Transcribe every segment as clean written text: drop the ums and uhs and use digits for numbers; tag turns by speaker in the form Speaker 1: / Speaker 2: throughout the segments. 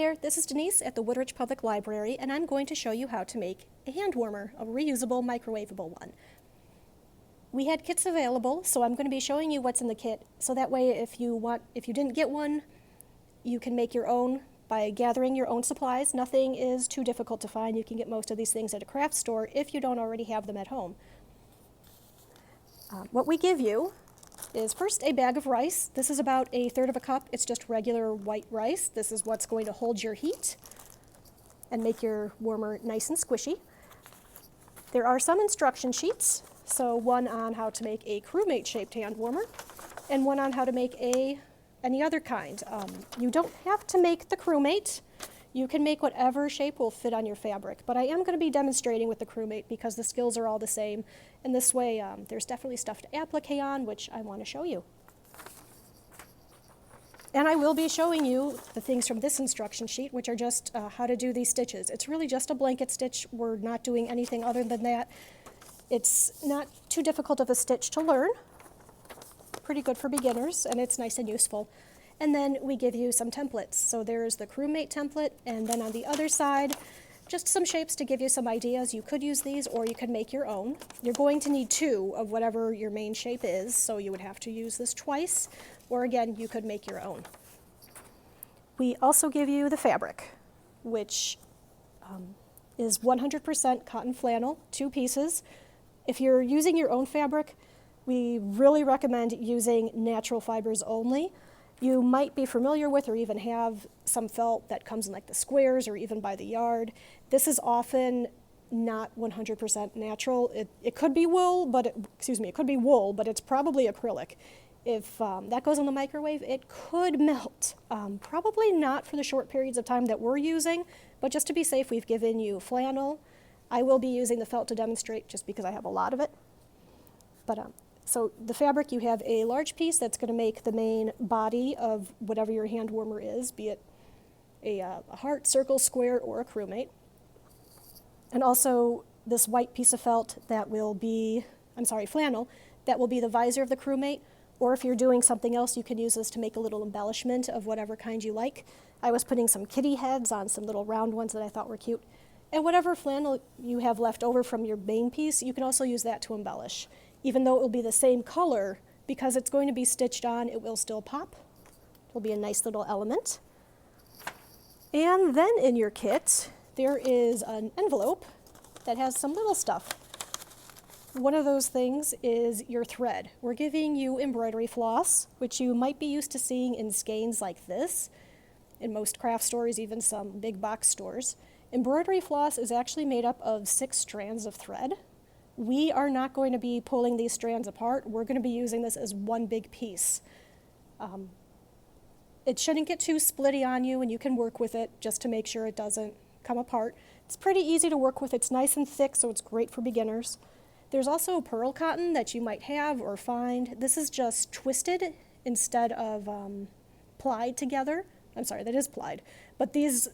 Speaker 1: There, this is Denise at the Woodridge Public Library, and I'm going to show you how to make a hand warmer, a reusable, microwavable one. We had kits available, so I'm going to be showing you what's in the kit, so that way if you didn't get one, you can make your own by gathering your own supplies. Nothing is too difficult to find. You can get most of these things at a craft store if you don't already have them at home. What we give you is first a bag of rice. This is about 1/3 of a cup. It's just regular white rice. This is what's going to hold your heat and make your warmer nice and squishy. There are some instruction sheets, so one on how to make a crewmate shaped hand warmer and one on how to make any other kind. You don't have to make the crewmate. You can make whatever shape will fit on your fabric, but I am going to be demonstrating with the crewmate because the skills are all the same, and this way there's definitely stuff to applique on, which I want to show you. And I will be showing you the things from this instruction sheet, which are just how to do these stitches. It's really just a blanket stitch. We're not doing anything other than that. It's not too difficult of a stitch to learn. Pretty good for beginners, and it's nice and useful. And then we give you some templates. So there's the crewmate template, and then on the other side, just some shapes to give you some ideas. You could use these or you could make your own. You're going to need 2 of whatever your main shape is, so you would have to use this twice, or again, you could make your own. We also give you the fabric, which is 100% cotton flannel, 2 pieces. If you're using your own fabric, we really recommend using natural fibers only. You might be familiar with or even have some felt that comes in like the squares or even by the yard. This is often not 100% natural. It could be wool, but it could be wool, but it's probably acrylic. If that goes in the microwave, it could melt. Probably not for the short periods of time that we're using, but just to be safe, we've given you flannel. I will be using the felt to demonstrate just because I have a lot of it. But so the fabric, you have a large piece that's going to make the main body of whatever your hand warmer is, be it a heart, circle, square, or a crewmate. And also this white piece of felt that will be, flannel, that will be the visor of the crewmate. Or if you're doing something else, you can use this to make a little embellishment of whatever kind you like. I was putting some kitty heads on some little round ones that I thought were cute. And whatever flannel you have left over from your main piece, you can also use that to embellish. Even though it will be the same color, because it's going to be stitched on, it will still pop. It'll be a nice little element. And then in your kit, there is an envelope that has some little stuff. One of those things is your thread. We're giving you embroidery floss, which you might be used to seeing in skeins like this, in most craft stores, even some big box stores. Embroidery floss is actually made up of 6 strands of thread. We are not going to be pulling these strands apart. We're going to be using this as one big piece. It shouldn't get too splitty on you, and you can work with it just to make sure it doesn't come apart. It's pretty easy to work with. It's nice and thick, so it's great for beginners. There's also pearl cotton that you might have or find. This is just twisted instead of plied together. I'm sorry, that is plied. But these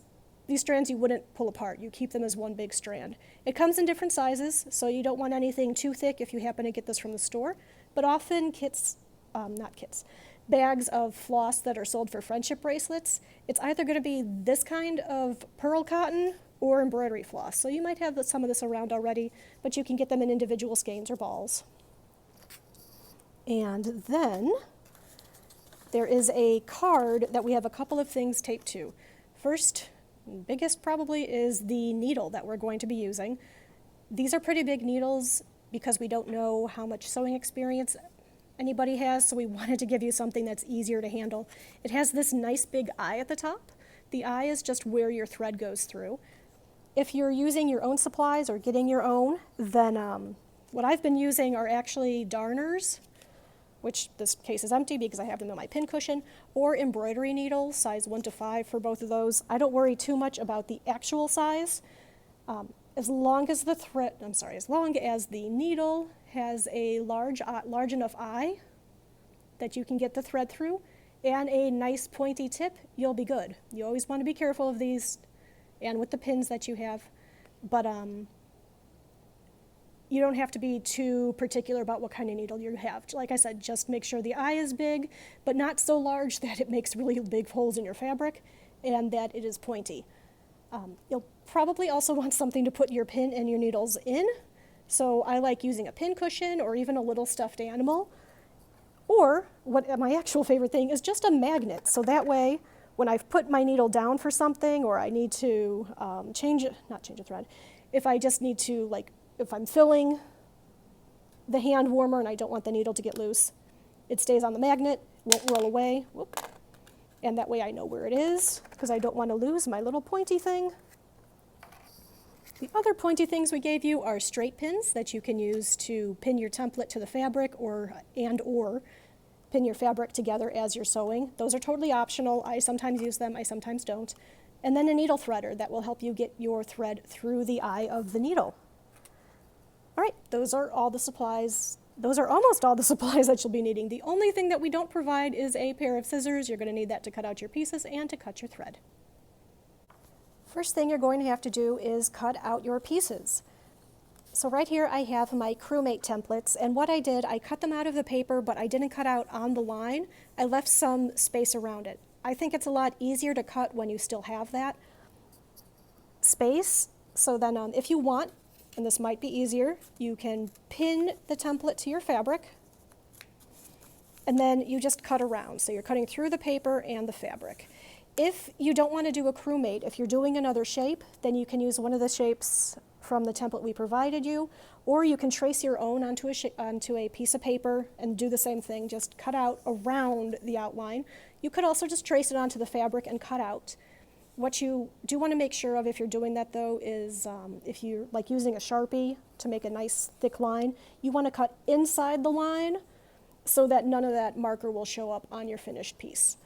Speaker 1: strands you wouldn't pull apart. You keep them as one big strand. It comes in different sizes, so you don't want anything too thick if you happen to get this from the store. But often bags of floss that are sold for friendship bracelets, it's either going to be this kind of pearl cotton or embroidery floss. So you might have some of this around already, but you can get them in individual skeins or balls. And then there is a card that we have a couple of things taped to. First, biggest probably is the needle that we're going to be using. These are pretty big needles because we don't know how much sewing experience anybody has, so we wanted to give you something that's easier to handle. It has this nice big eye at the top. The eye is just where your thread goes through. If you're using your own supplies or getting your own, then what I've been using are actually darners, which this case is empty because I have them in my pin cushion, or embroidery needles, size 1 to 5 for both of those. I don't worry too much about the actual size. As long as the needle has a large enough eye that you can get the thread through and a nice pointy tip, you'll be good. You always want to be careful of these and with the pins that you have, but you don't have to be too particular about what kind of needle you have. Like I said, just make sure the eye is big, but not so large that it makes really big holes in your fabric, and that it is pointy. You'll probably also want something to put your pin and your needles in. So I like using a pin cushion or even a little stuffed animal. Or, what my actual favorite thing is just a magnet. So that way, when I've put my needle down for something, or I need to not change a thread, if I just need to, like, if I'm filling the hand warmer and I don't want the needle to get loose, it stays on the magnet, won't roll away. Whoop. And that way I know where it is, because I don't want to lose my little pointy thing. The other pointy things we gave you are straight pins that you can use to pin your template to the fabric or pin your fabric together as you're sewing. Those are totally optional. I sometimes use them, I sometimes don't. And then a needle threader that will help you get your thread through the eye of the needle. All right, those are all the supplies. Those are almost all the supplies that you'll be needing. The only thing that we don't provide is a pair of scissors. You're going to need that to cut out your pieces and to cut your thread. First thing you're going to have to do is cut out your pieces. So right here I have my crewmate templates, and what I did, I cut them out of the paper, but I didn't cut out on the line. I left some space around it. I think it's a lot easier to cut when you still have that space. So then if you want, and this might be easier, you can pin the template to your fabric, and then you just cut around. So you're cutting through the paper and the fabric. If you don't want to do a crewmate, if you're doing another shape, then you can use one of the shapes from the template we provided you, or you can trace your own onto a piece of paper and do the same thing, just cut out around the outline. You could also just trace it onto the fabric and cut out. What you do want to make sure of if you're doing that though is if you're like using a Sharpie to make a nice thick line, you want to cut inside the line so that none of that marker will show up on your finished piece.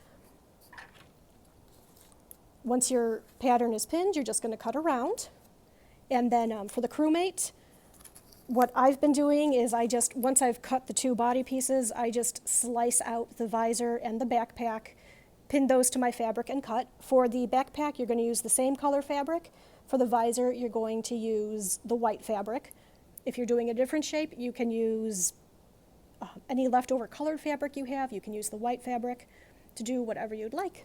Speaker 1: Once your pattern is pinned, you're just going to cut around. And then for the crewmate, what I've been doing is once I've cut the two body pieces, I just slice out the visor and the backpack, pin those to my fabric and cut. For the backpack, you're going to use the same color fabric. For the visor, you're going to use the white fabric. If you're doing a different shape, you can use any leftover colored fabric you have. You can use the white fabric to do whatever you'd like.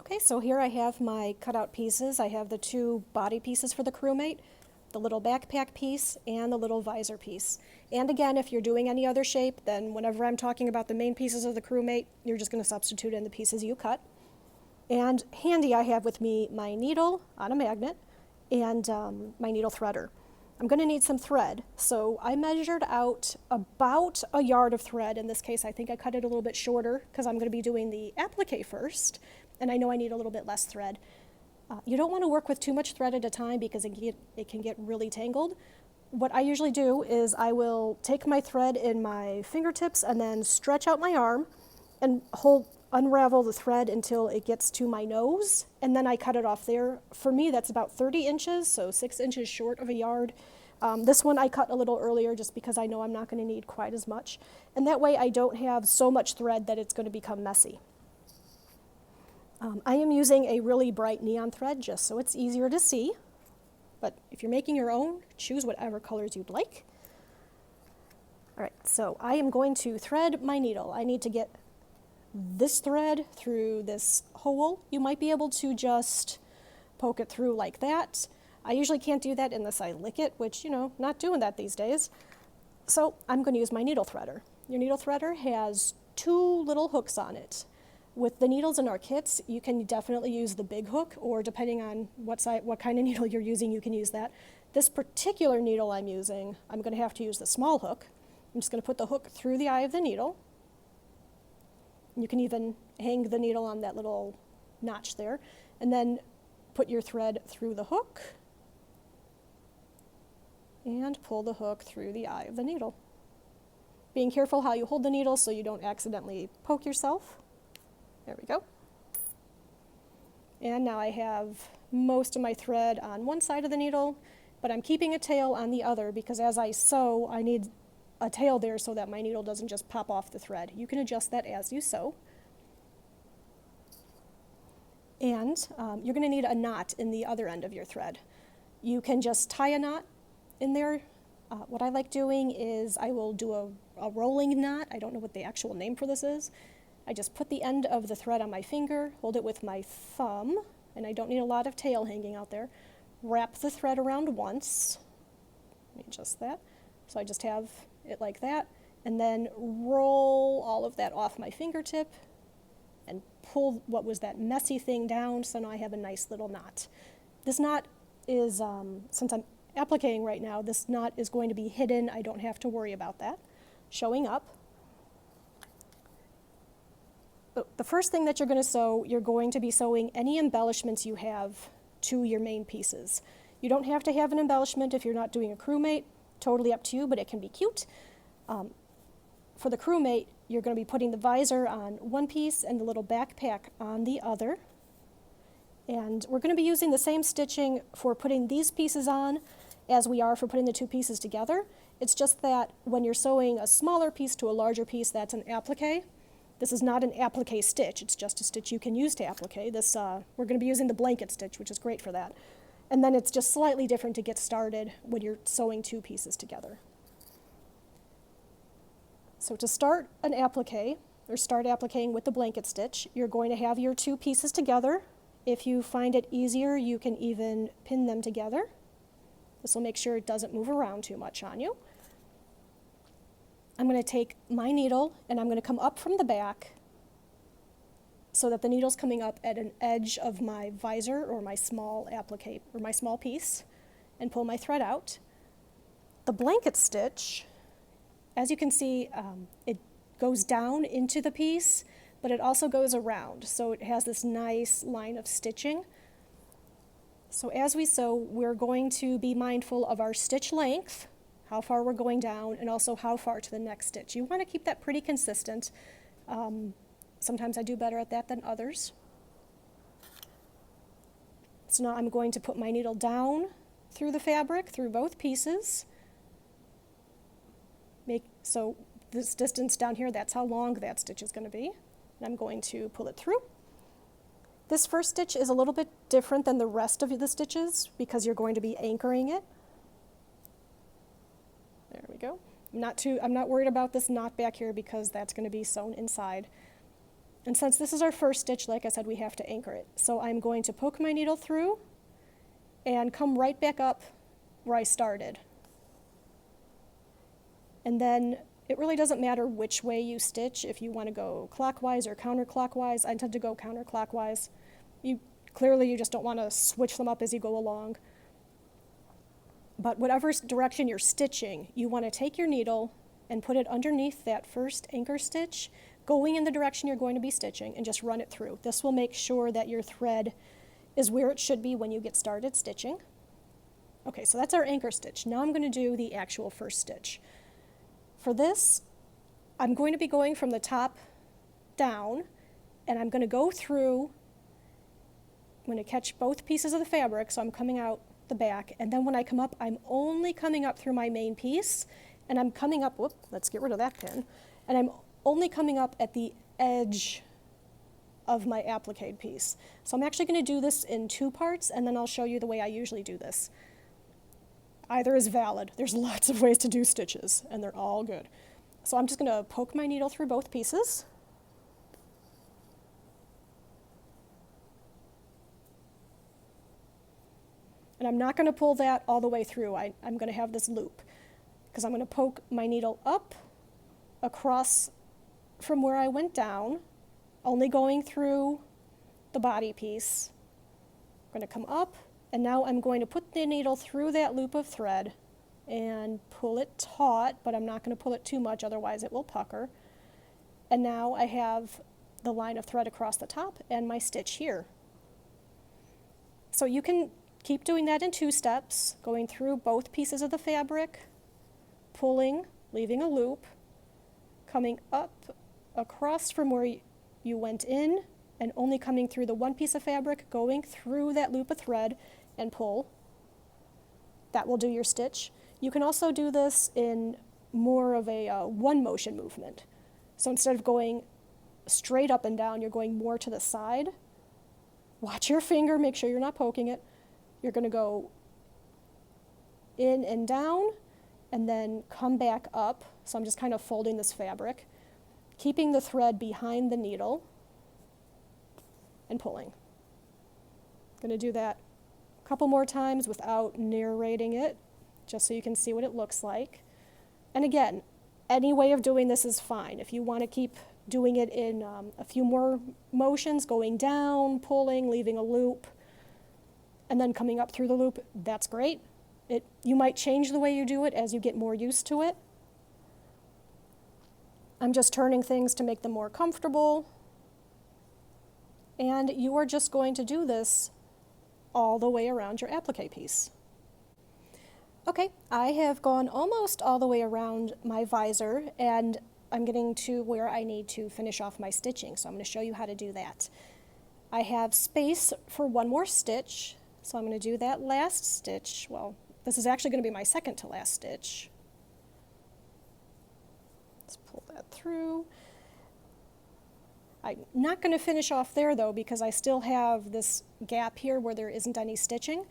Speaker 1: Okay, so here I have my cutout pieces. I have the two body pieces for the crewmate, the little backpack piece, and the little visor piece. And again, if you're doing any other shape, then whenever I'm talking about the main pieces of the crewmate, you're just going to substitute in the pieces you cut. And handy, I have with me my needle on a magnet and my needle threader. I'm going to need some thread, so I measured out about a yard of thread. In this case, I think I cut it a little bit shorter because I'm going to be doing the applique first, and I know I need a little bit less thread. You don't want to work with too much thread at a time because it can get really tangled. What I usually do is I will take my thread in my fingertips and then stretch out my arm and unravel the thread until it gets to my nose, and then I cut it off there. For me, that's about 30 inches, so 6 inches short of a yard. This one I cut a little earlier just because I know I'm not going to need quite as much. And that way I don't have so much thread that it's going to become messy. I am using a really bright neon thread just so it's easier to see. But if you're making your own, choose whatever colors you'd like. All right, so I am going to thread my needle. I need to get this thread through this hole. You might be able to just poke it through like that. I usually can't do that unless I lick it, which, not doing that these days. So I'm going to use my needle threader. Your needle threader has two little hooks on it. With the needles in our kits, you can definitely use the big hook, or depending on what kind of needle you're using, you can use that. This particular needle I'm using, I'm going to have to use the small hook. I'm just going to put the hook through the eye of the needle. You can even hang the needle on that little notch there, and then put your thread through the hook and pull the hook through the eye of the needle. Being careful how you hold the needle so you don't accidentally poke yourself. There we go. And now I have most of my thread on one side of the needle, but I'm keeping a tail on the other because as I sew, I need a tail there so that my needle doesn't just pop off the thread. You can adjust that as you sew. And you're going to need a knot in the other end of your thread. You can just tie a knot in there. What I like doing is I will do a rolling knot. I don't know what the actual name for this is. I just put the end of the thread on my finger, hold it with my thumb, and I don't need a lot of tail hanging out there. Wrap the thread around once. Let me adjust that. So I just have it like that, and then roll all of that off my fingertip and pull what was that messy thing down, so now I have a nice little knot. This knot is, since I'm appliquing right now, this knot is going to be hidden. I don't have to worry about that showing up. The first thing that you're going to sew, you're going to be sewing any embellishments you have to your main pieces. You don't have to have an embellishment if you're not doing a crewmate, totally up to you, but it can be cute. For the crewmate, you're going to be putting the visor on one piece and the little backpack on the other. And we're going to be using the same stitching for putting these pieces on as we are for putting the two pieces together. It's just that when you're sewing a smaller piece to a larger piece, that's an applique. This is not an applique stitch, it's just a stitch you can use to applique. This, we're going to be using the blanket stitch, which is great for that. And then it's just slightly different to get started when you're sewing two pieces together. So to start an applique, or start appliquing with the blanket stitch, you're going to have your two pieces together. If you find it easier, you can even pin them together. This will make sure it doesn't move around too much on you. I'm going to take my needle and I'm going to come up from the back so that the needle's coming up at an edge of my visor or my small applique or my small piece, and pull my thread out. The blanket stitch, as you can see, it goes down into the piece, but it also goes around, so it has this nice line of stitching. So as we sew, we're going to be mindful of our stitch length, how far we're going down, and also how far to the next stitch. You want to keep that pretty consistent. Sometimes I do better at that than others. So now I'm going to put my needle down through the fabric, through both pieces. So this distance down here, that's how long that stitch is going to be. And I'm going to pull it through. This first stitch is a little bit different than the rest of the stitches because you're going to be anchoring it. There we go. I'm not worried about this knot back here because that's going to be sewn inside. And since this is our first stitch, like I said, we have to anchor it. So I'm going to poke my needle through and come right back up where I started. And then it really doesn't matter which way you stitch, if you want to go clockwise or counterclockwise. I tend to go counterclockwise. Clearly you just don't want to switch them up as you go along. But whatever direction you're stitching, you want to take your needle and put it underneath that first anchor stitch, going in the direction you're going to be stitching, and just run it through. This will make sure that your thread is where it should be when you get started stitching. Okay, so that's our anchor stitch. Now I'm going to do the actual first stitch. For this, I'm going to be going from the top down, and I'm going to go through, I'm going to catch both pieces of the fabric, so I'm coming out the back, and then when I come up, I'm only coming up through my main piece, and I'm coming up, whoop, let's get rid of that pin, and I'm only coming up at the edge of my appliqued piece. So I'm actually going to do this in two parts, and then I'll show you the way I usually do this. Either is valid. There's lots of ways to do stitches, and they're all good. So I'm just going to poke my needle through both pieces. And I'm not going to pull that all the way through. I'm going to have this loop, because I'm going to poke my needle up, across from where I went down, only going through the body piece. I'm going to come up, and now I'm going to put the needle through that loop of thread and pull it taut, but I'm not going to pull it too much, otherwise it will pucker. And now I have the line of thread across the top and my stitch here. So you can keep doing that in two steps, going through both pieces of the fabric, pulling, leaving a loop, coming up across from where you went in, and only coming through the one piece of fabric, going through that loop of thread and pull. That will do your stitch. You can also do this in more of a one motion movement. So instead of going straight up and down, you're going more to the side. Watch your finger, make sure you're not poking it. You're going to go in and down and then come back up. So I'm just kind of folding this fabric. keeping the thread behind the needle and pulling. I'm going to do that a couple more times without narrating it, just so you can see what it looks like. And again, any way of doing this is fine. If you want to keep doing it in a few more motions, going down, pulling, leaving a loop, and then coming up through the loop, that's great. You might change the way you do it as you get more used to it. I'm just turning things to make them more comfortable. And you are just going to do this all the way around your applique piece. Okay, I have gone almost all the way around my visor, and I'm getting to where I need to finish off my stitching, so I'm going to show you how to do that. I have space for one more stitch, so I'm going to do that last stitch. Well, this is actually going to be my second to last stitch. Let's pull that through. I'm not going to finish off there though, because I still have this gap here where there isn't any stitching.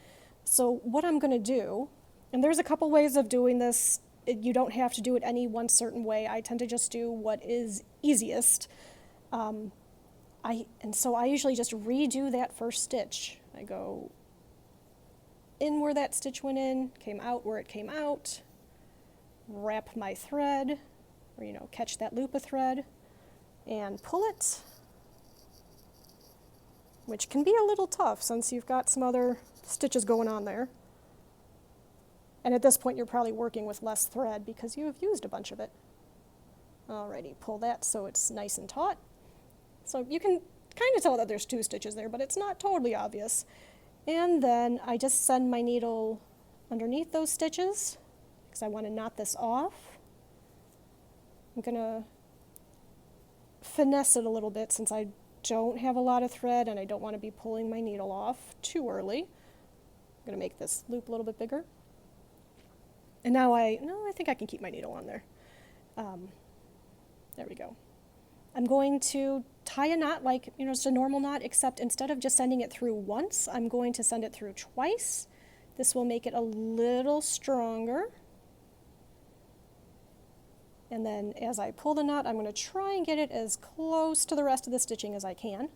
Speaker 1: So what I'm going to do, and there's a couple ways of doing this. You don't have to do it any one certain way. I tend to just do what is easiest. So I usually just redo that first stitch. I go in where that stitch went in, came out where it came out, wrap my thread, or catch that loop of thread, and pull it, which can be a little tough since you've got some other stitches going on there. And at this point, you're probably working with less thread because you have used a bunch of it. Alrighty, pull that so it's nice and taut. So you can kind of tell that there's two stitches there, but it's not totally obvious. And then I just send my needle underneath those stitches because I want to knot this off. I'm going to finesse it a little bit since I don't have a lot of thread and I don't want to be pulling my needle off too early. I'm going to make this loop a little bit bigger. And now I think I can keep my needle on there. There we go. I'm going to tie a knot like, just a normal knot, except instead of just sending it through once, I'm going to send it through twice. This will make it a little stronger. And then as I pull the knot, I'm going to try and get it as close to the rest of the stitching as I can.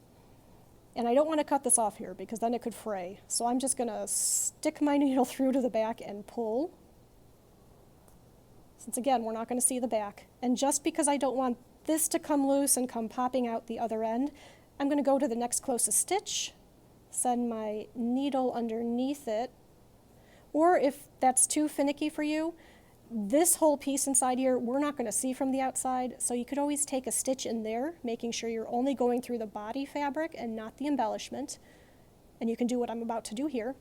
Speaker 1: And I don't want to cut this off here because then it could fray. So I'm just going to stick my needle through to the back and pull. Since again, we're not going to see the back. And just because I don't want this to come loose and come popping out the other end, I'm going to go to the next closest stitch, send my needle underneath it. Or if that's too finicky for you, this whole piece inside here, we're not going to see from the outside, so you could always take a stitch in there, making sure you're only going through the body fabric and not the embellishment. And you can do what I'm about to do here.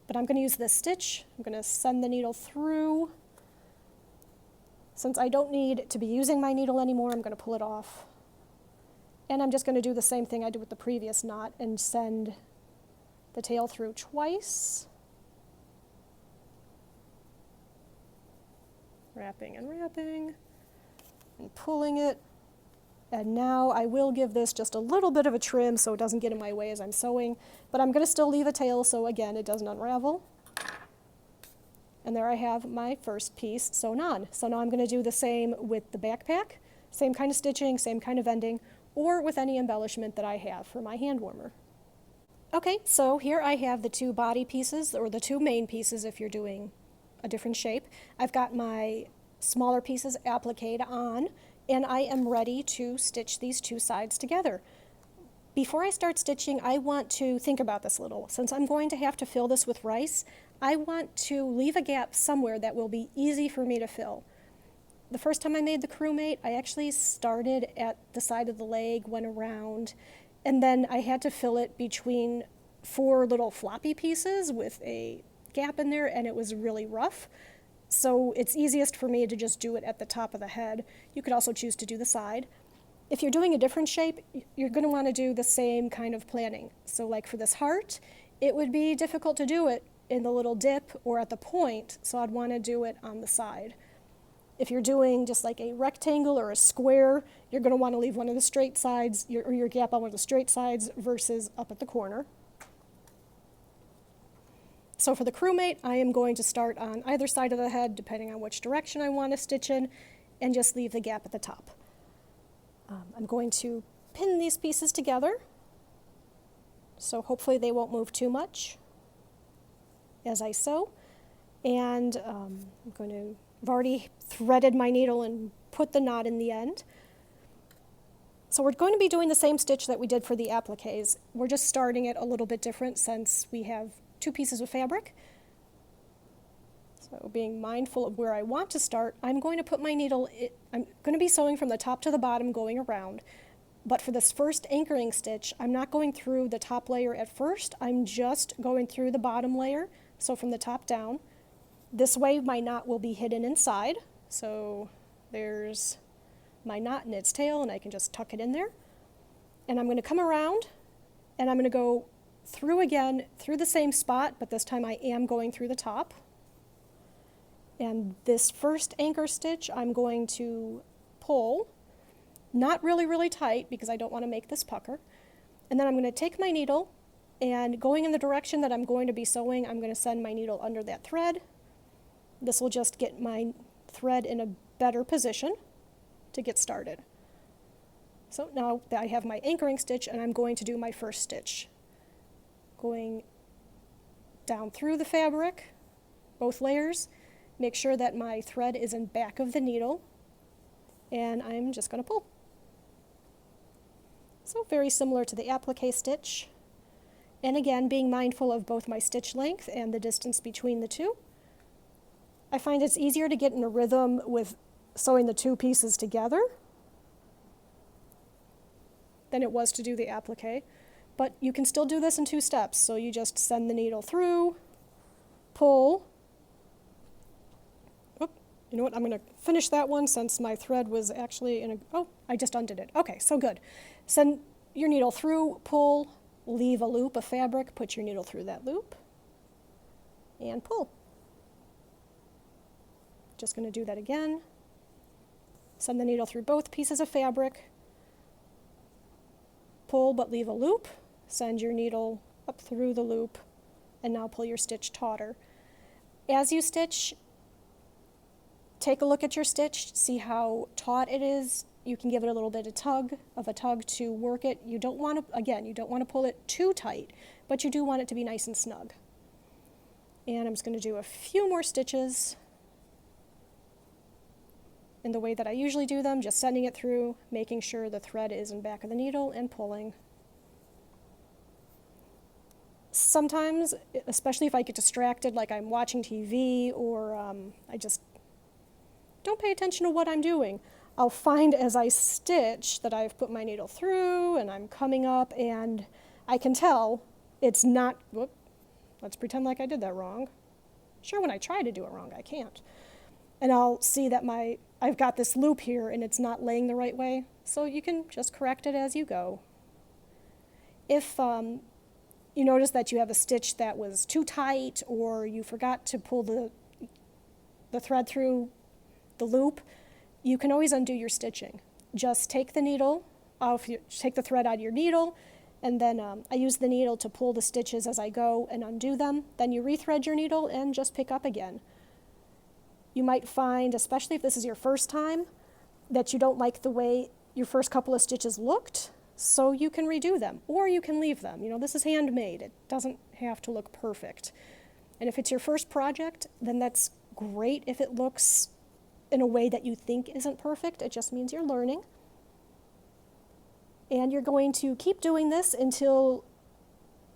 Speaker 1: But I'm going to use this stitch. I'm going to send the needle through. Since I don't need to be using my needle anymore, I'm going to pull it off. And I'm just going to do the same thing I did with the previous knot and send the tail through twice. Wrapping and pulling it. And now I will give this just a little bit of a trim so it doesn't get in my way as I'm sewing, but I'm going to still leave a tail so again it doesn't unravel. And there I have my first piece sewn on. So now I'm going to do the same with the backpack, same kind of stitching, same kind of ending, or with any embellishment that I have for my hand warmer. Okay, so here I have the two body pieces, or the two main pieces if you're doing a different shape. I've got my smaller pieces appliqued on, and I am ready to stitch these two sides together. Before I start stitching, I want to think about this a little. Since I'm going to have to fill this with rice, I want to leave a gap somewhere that will be easy for me to fill. The first time I made the crewmate, I actually started at the side of the leg, went around, and then I had to fill it between 4 little floppy pieces with a gap in there, and it was really rough. So it's easiest for me to just do it at the top of the head. You could also choose to do the side. If you're doing a different shape, you're going to want to do the same kind of planning. So like for this heart, it would be difficult to do it in the little dip or at the point, so I'd want to do it on the side. If you're doing just like a rectangle or a square, you're going to want to leave one of the straight sides, your gap on one of the straight sides versus up at the corner. So for the crewmate, I am going to start on either side of the head, depending on which direction I want to stitch in, and just leave the gap at the top. I'm going to pin these pieces together, so hopefully they won't move too much as I sew. And I've already threaded my needle and put the knot in the end. So we're going to be doing the same stitch that we did for the appliques. We're just starting it a little bit different since we have 2 pieces of fabric. So being mindful of where I want to start, I'm going to put my needle, I'm going to be sewing from the top to the bottom going around. But for this first anchoring stitch, I'm not going through the top layer at first, I'm just going through the bottom layer, so from the top down. This way my knot will be hidden inside, so there's my knot in its tail and I can just tuck it in there. And I'm going to come around and I'm going to go through again, through the same spot, but this time I am going through the top. And this first anchor stitch I'm going to pull, not really, really tight because I don't want to make this pucker. And then I'm going to take my needle and going in the direction that I'm going to be sewing, I'm going to send my needle under that thread. This will just get my thread in a better position to get started. So now that I have my anchoring stitch and I'm going to do my first stitch. Going down through the fabric, both layers, make sure that my thread is in back of the needle, and I'm just going to pull. So very similar to the applique stitch. And again, being mindful of both my stitch length and the distance between the two. I find it's easier to get in a rhythm with sewing the 2 pieces together than it was to do the applique. But you can still do this in 2 steps. So you just send the needle through, pull. Oh, you know what? I'm going to finish that one since my thread was actually in a, oh, I just undid it. Okay, so good. Send your needle through, pull, leave a loop of fabric, put your needle through that loop, and pull. Just going to do that again. Send the needle through both pieces of fabric, pull but leave a loop, send your needle up through the loop, and now pull your stitch tauter. As you stitch, take a look at your stitch, see how taut it is. You can give it a little bit of a tug to work it. You don't want to, again, you don't want to pull it too tight, but you do want it to be nice and snug. And I'm just going to do a few more stitches in the way that I usually do them, just sending it through, making sure the thread is in back of the needle and pulling. Sometimes, especially if I get distracted, like I'm watching TV or I just don't pay attention to what I'm doing, I'll find as I stitch that I've put my needle through and I'm coming up and I can tell it's not, whoop, let's pretend like I did that wrong. Sure, when I try to do it wrong, I can't. And I'll see that I've got this loop here and it's not laying the right way, so you can just correct it as you go. If you notice that you have a stitch that was too tight or you forgot to pull the thread through the loop, you can always undo your stitching. Just take the needle off, take the thread out of your needle, and then I use the needle to pull the stitches as I go and undo them. Then you rethread your needle and just pick up again. You might find, especially if this is your first time, that you don't like the way your first couple of stitches looked, so you can redo them, or you can leave them. You know, this is handmade. It doesn't have to look perfect. And if it's your first project, then that's great if it looks in a way that you think isn't perfect. It just means you're learning. And you're going to keep doing this until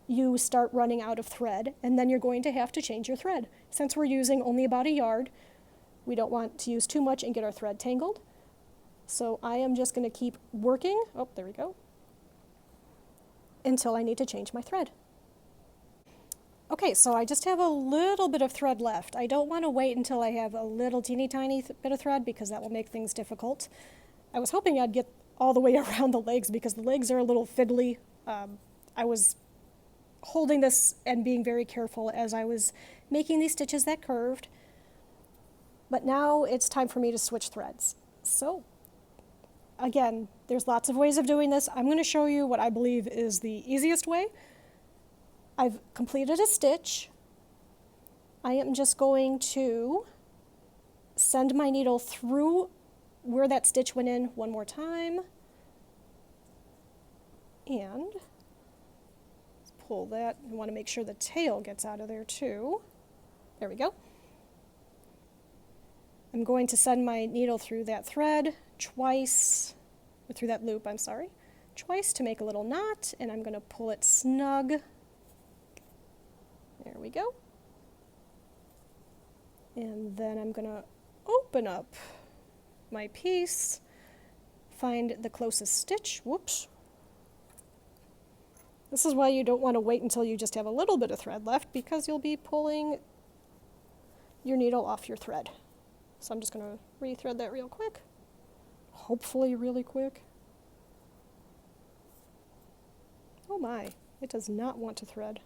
Speaker 1: you start running out of thread, and then you're going to have to change your thread. Since we're using only about a yard, we don't want to use too much and get our thread tangled. So I am just going to keep working, oh, there we go, until I need to change my thread. Okay, so I just have a little bit of thread left. I don't want to wait until I have a little teeny tiny bit of thread because that will make things difficult. I was hoping I'd get all the way around the legs because the legs are a little fiddly. I was holding this and being very careful as I was making these stitches that curved. But now it's time for me to switch threads. So again, there's lots of ways of doing this. I'm going to show you what I believe is the easiest way. I've completed a stitch. I am just going to send my needle through where that stitch went in one more time, And let's pull that. I want to make sure the tail gets out of there too. There we go. I'm going to send my needle through that thread twice, or through that loop, I'm sorry, twice to make a little knot, and I'm going to pull it snug. There we go. And then I'm going to open up my piece, find the closest stitch. Whoops. This is why you don't want to wait until you just have a little bit of thread left, because you'll be pulling your needle off your thread. So I'm just going to rethread that real quick, hopefully really quick. Oh my, it does not want to thread.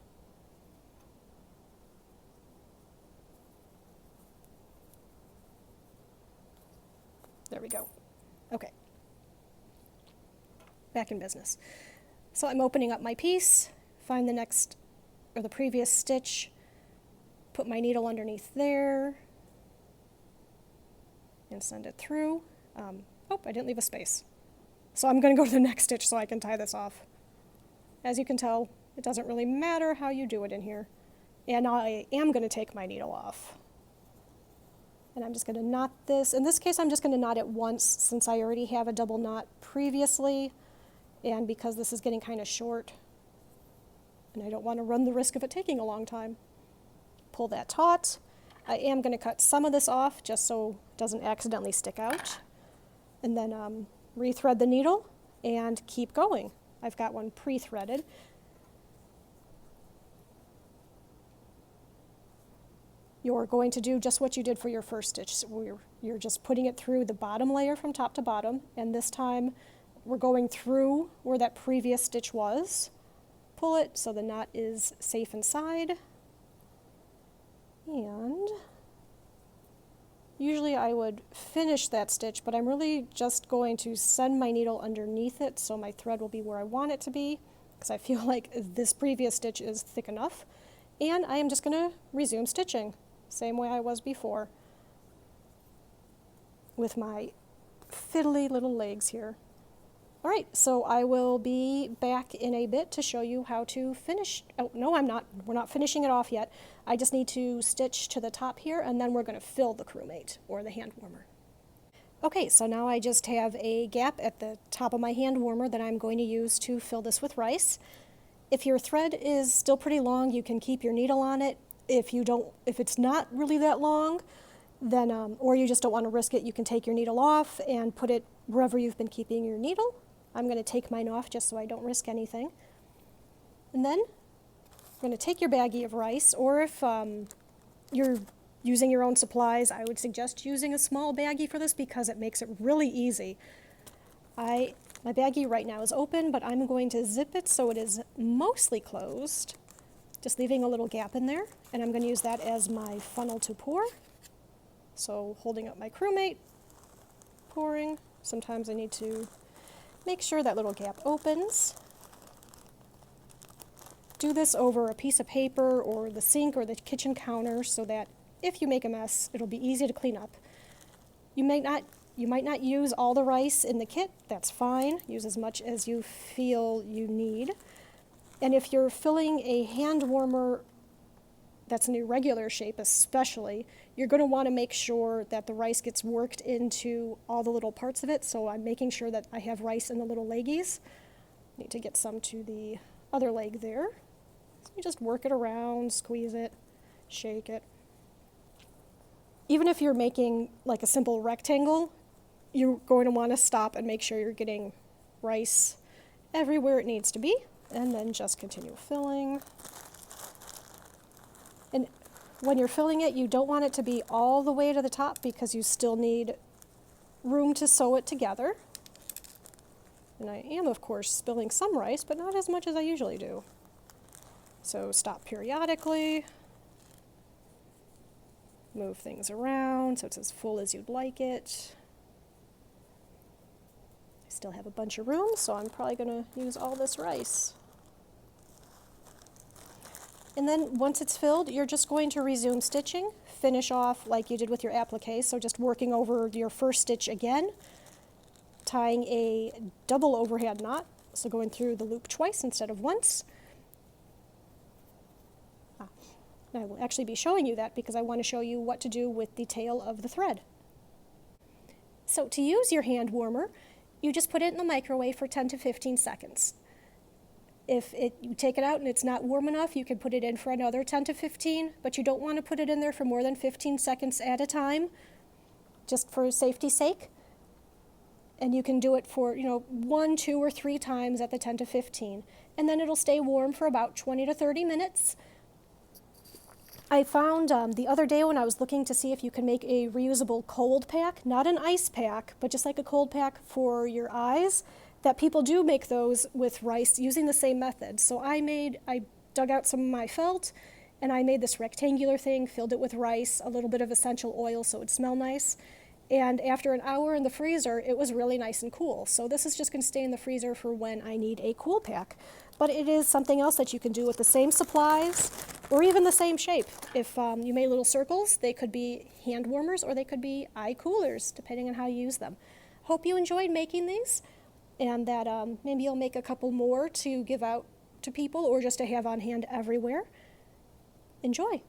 Speaker 1: There we go. Okay. Back in business. So I'm opening up my piece, find the next, or the previous stitch, put my needle underneath there, and send it through. Oh, I didn't leave a space. So I'm going to go to the next stitch so I can tie this off. As you can tell, it doesn't really matter how you do it in here. And I am going to take my needle off. And I'm just going to knot this. In this case, I'm just going to knot it once since I already have a double knot previously. And because this is getting kind of short, and I don't want to run the risk of it taking a long time. Pull that taut. I am going to cut some of this off just so it doesn't accidentally stick out. And then rethread the needle and keep going. I've got one pre-threaded. You're going to do just what you did for your first stitch. So you're just putting it through the bottom layer from top to bottom, and this time we're going through where that previous stitch was. Pull it so the knot is safe inside. And usually I would finish that stitch, but I'm really just going to send my needle underneath it so my thread will be where I want it to be, because I feel like this previous stitch is thick enough. And I am just going to resume stitching, same way I was before, with my fiddly little legs here. All right, so I will be back in a bit to show you how to finish. Oh, no, I'm not. We're not finishing it off yet. I just need to stitch to the top here, and then we're going to fill the crewmate, or the hand warmer. Okay, so now I just have a gap at the top of my hand warmer that I'm going to use to fill this with rice. If your thread is still pretty long, you can keep your needle on it. If it's not really that long, then, or you just don't want to risk it, you can take your needle off and put it wherever you've been keeping your needle. I'm going to take mine off just so I don't risk anything. And then I'm going to take your baggie of rice, or if you're using your own supplies, I would suggest using a small baggie for this because it makes it really easy. My baggie right now is open, but I'm going to zip it so it is mostly closed, just leaving a little gap in there, and I'm going to use that as my funnel to pour. So holding up my crewmate, pouring. Sometimes I need to make sure that little gap opens. Do this over a piece of paper or the sink or the kitchen counter so that if you make a mess, it'll be easy to clean up. You might not use all the rice in the kit. That's fine. Use as much as you feel you need. And if you're filling a hand warmer that's an irregular shape especially, you're going to want to make sure that the rice gets worked into all the little parts of it. So I'm making sure that I have rice in the little leggies. Need to get some to the other leg there. So you just work it around, squeeze it, shake it. Even if you're making like a simple rectangle, you're going to want to stop and make sure you're getting rice everywhere it needs to be, and then just continue filling. And when you're filling it, you don't want it to be all the way to the top because you still need room to sew it together. And I am, of course, spilling some rice, but not as much as I usually do. So stop periodically. Move things around so it's as full as you'd like it. I still have a bunch of room, so I'm probably going to use all this rice. And then once it's filled, you're just going to resume stitching, finish off like you did with your applique, so just working over your first stitch again, tying a double overhand knot, So going through the loop twice instead of once. I will actually be showing you that because I want to show you what to do with the tail of the thread. So to use your hand warmer, you just put it in the microwave for 10 to 15 seconds. If you take it out and it's not warm enough, you can put it in for another 10 to 15, but you don't want to put it in there for more than 15 seconds at a time, just for safety's sake. And you can do it for, 1, 2, or 3 times at the 10 to 15. And then it'll stay warm for about 20 to 30 minutes. I found the other day when I was looking to see if you can make a reusable cold pack, not an ice pack, but just like a cold pack for your eyes, that people do make those with rice using the same method. So I dug out some of my felt, and I made this rectangular thing, filled it with rice, a little bit of essential oil so it'd smell nice. And after an hour in the freezer, it was really nice and cool. So this is just going to stay in the freezer for when I need a cool pack. But it is something else that you can do with the same supplies or even the same shape. If you made little circles, they could be hand warmers or they could be eye coolers, depending on how you use them. Hope you enjoyed making these and that maybe you'll make a couple more to give out to people or just to have on hand everywhere. Enjoy.